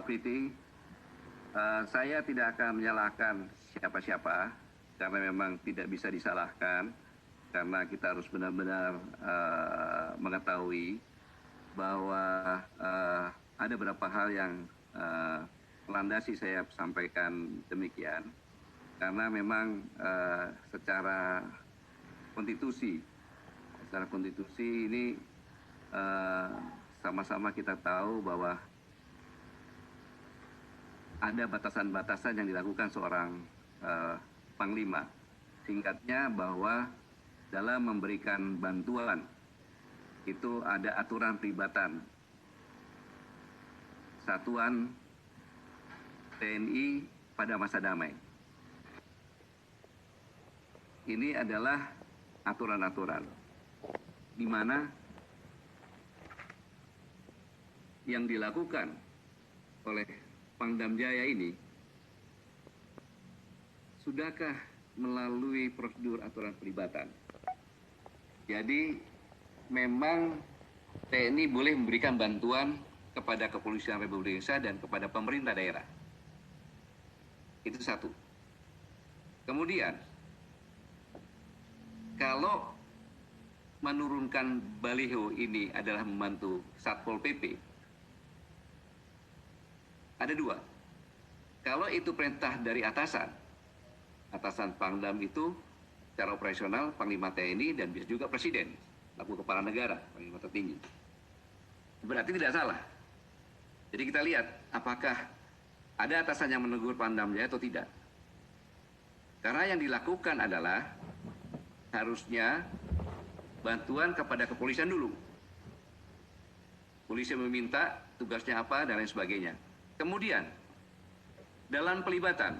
Priti, saya tidak akan menyalahkan siapa-siapa karena memang tidak bisa disalahkan karena kita harus benar-benar mengetahui bahwa ada beberapa hal yang melandasi saya sampaikan demikian karena memang secara konstitusi ini sama-sama kita tahu bahwa ada batasan-batasan yang dilakukan seorang panglima. Singkatnya bahwa dalam memberikan bantuan itu ada aturan pelibatan satuan TNI pada masa damai. Ini adalah aturan-aturan di mana yang dilakukan oleh Pangdam Jaya ini sudahkah melalui prosedur aturan pelibatan. Jadi memang TNI boleh memberikan bantuan kepada Kepolisian Republik Indonesia dan kepada pemerintah daerah. Itu satu. Kemudian, kalau menurunkan baliho ini adalah membantu Satpol PP, ada dua. Kalau itu perintah dari atasan Pangdam itu secara operasional Panglima TNI dan bisa juga Presiden, selaku Kepala Negara, Panglima tertinggi. Berarti tidak salah. Jadi kita lihat apakah ada atasan yang menegur Pangdam Jaya atau tidak. Karena yang dilakukan adalah harusnya bantuan kepada kepolisian dulu. Polisi meminta tugasnya apa dan lain sebagainya. Kemudian dalam pelibatan,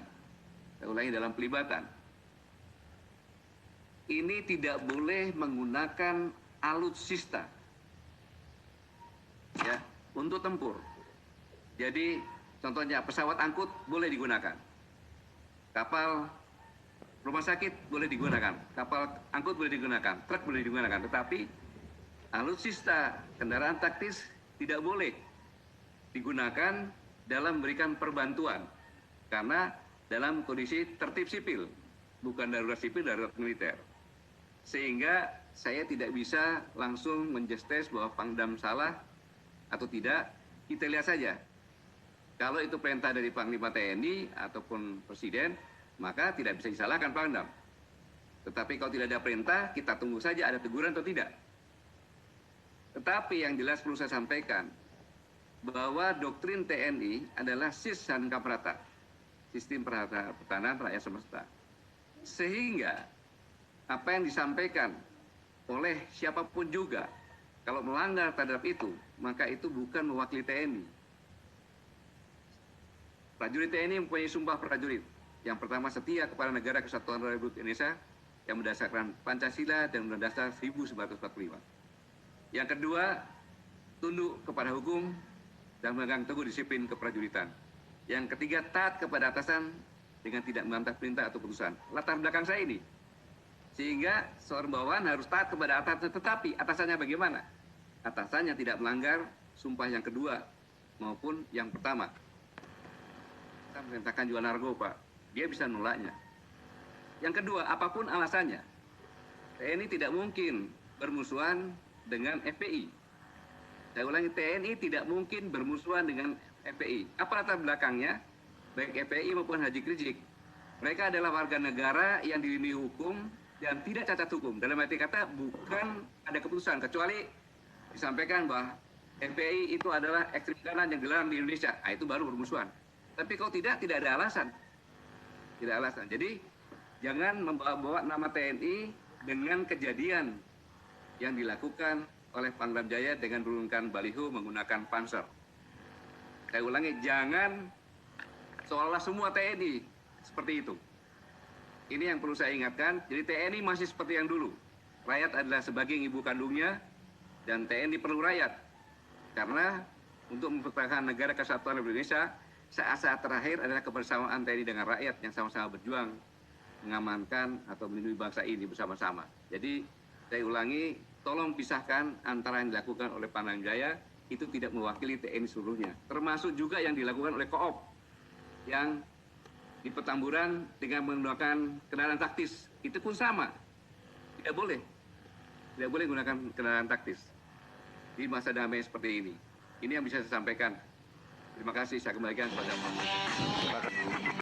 saya ulangi, dalam pelibatan ini tidak boleh menggunakan alutsista ya untuk tempur. Jadi contohnya pesawat angkut boleh digunakan, kapal rumah sakit boleh digunakan, kapal angkut boleh digunakan, truk boleh digunakan, tetapi alutsista kendaraan taktis tidak boleh digunakan dalam memberikan perbantuan karena dalam kondisi tertib sipil, bukan darurat sipil, darurat militer. Sehingga saya tidak bisa langsung menjustis bahwa Pangdam salah atau tidak. Kita lihat saja. Kalau itu perintah dari Panglima TNI ataupun Presiden, maka tidak bisa disalahkan Pangdam. Tetapi kalau tidak ada perintah, kita tunggu saja ada teguran atau tidak. Tetapi yang jelas perlu saya sampaikan, bahwa doktrin TNI adalah SIS dan Kaprata, Sistem Pertahanan Rakyat Semesta. Sehingga apa yang disampaikan oleh siapapun juga, kalau melanggar terhadap itu, maka itu bukan mewakili TNI. Prajurit TNI mempunyai sumpah prajurit. Yang pertama, setia kepada negara kesatuan Republik Indonesia yang berdasarkan Pancasila dan Undang-Undang Dasar 1945. Yang kedua, tunduk kepada hukum dan memegang teguh disiplin keprajuritan. Yang ketiga, taat kepada atasan dengan tidak membantah perintah atau putusan. Latar belakang saya ini. Sehingga seorang bawahan harus taat kepada atasan, tetapi atasannya bagaimana? Atasannya tidak melanggar sumpah yang kedua maupun yang pertama. Kita merintahkan jual narkoba, dia bisa nolaknya. Yang kedua, apapun alasannya, TNI tidak mungkin bermusuhan dengan FPI. Saya ulangi, TNI tidak mungkin bermusuhan dengan FPI. Apa latar belakangnya? Baik FPI maupun Haji Krizik, mereka adalah warga negara yang dilindungi hukum dan tidak cacat hukum. Dalam arti kata, bukan ada keputusan, kecuali disampaikan bahwa FPI itu adalah ekstrim kanan yang dilarang di Indonesia. Nah, itu baru bermusuhan. Tapi kalau tidak ada alasan. Tidak alasan. Jadi, jangan membawa-bawa nama TNI dengan kejadian yang dilakukan oleh Pangdam Jaya dengan menurunkan baliho menggunakan panser. Saya ulangi, jangan seolah semua TNI seperti itu. Ini yang perlu saya ingatkan. Jadi TNI masih seperti yang dulu. Rakyat adalah sebagai ibu kandungnya dan TNI perlu rakyat. Karena untuk mempertahankan negara kesatuan Republik Indonesia, saat-saat terakhir adalah kebersamaan TNI dengan rakyat yang sama-sama berjuang mengamankan atau melindungi bangsa ini bersama-sama. Jadi saya ulangi, tolong pisahkan antara yang dilakukan oleh Pangdam Jaya itu tidak mewakili TNI seluruhnya. Termasuk juga yang dilakukan oleh Koop yang di Petamburan dengan menggunakan kendaraan taktis. Itu pun sama. Tidak boleh. Tidak boleh menggunakan kendaraan taktis di masa damai seperti ini. Ini yang bisa saya sampaikan. Terima kasih. Saya kembalikan kepada Pak.